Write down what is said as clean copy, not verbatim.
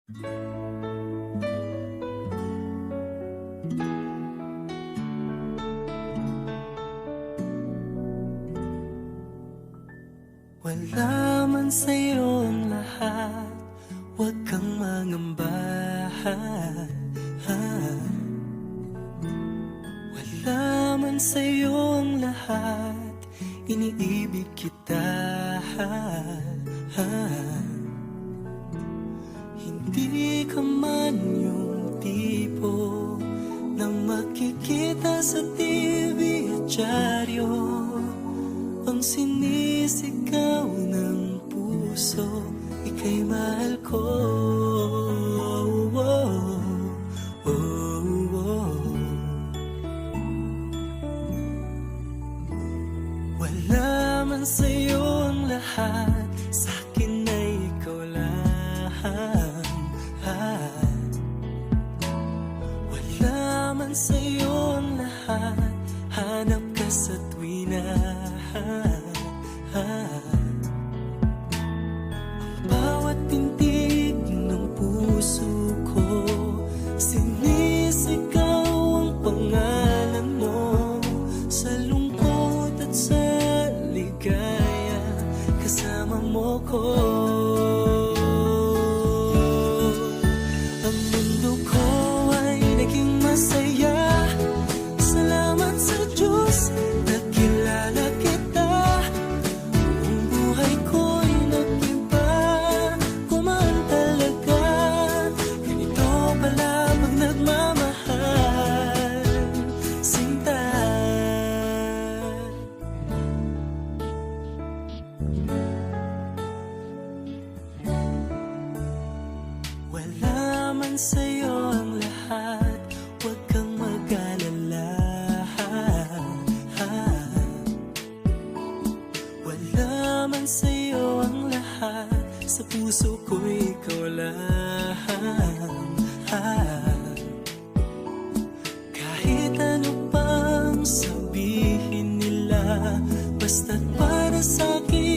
Wala man sa'yo ang lahat, huwag kang mangamba. Wala man sa'yo ang lahat, iniibig kita. Hindi ka man yung tipo na makikita sa TV at dyaryo, ang sinisigaw ng puso, ika'y mahal ko. Wala man sa'yo ang lahat, sa'kin ay ikaw lang. Wala man sa'yo ang lahat, hanap ka sa tuwina. Ang bawat tintig ng puso ko, sinisigaw ang pangalan mo. Sa lungkot at sa ligaya, kasama mo ko. Ang mundo ko ay naging masaya, salamat sa Diyos, nakilala kita. Ang buhay ko'y nag-iba, gumaan talaga. Ganito pala pag nagmamahal, sinta. Wala man sa'yo ang lahat, huwag kang mag-alala. Wala man sa'yo ang lahat, sa puso ko ikaw lang. Kahit ano pang sabihin nila, basta't para sa'kin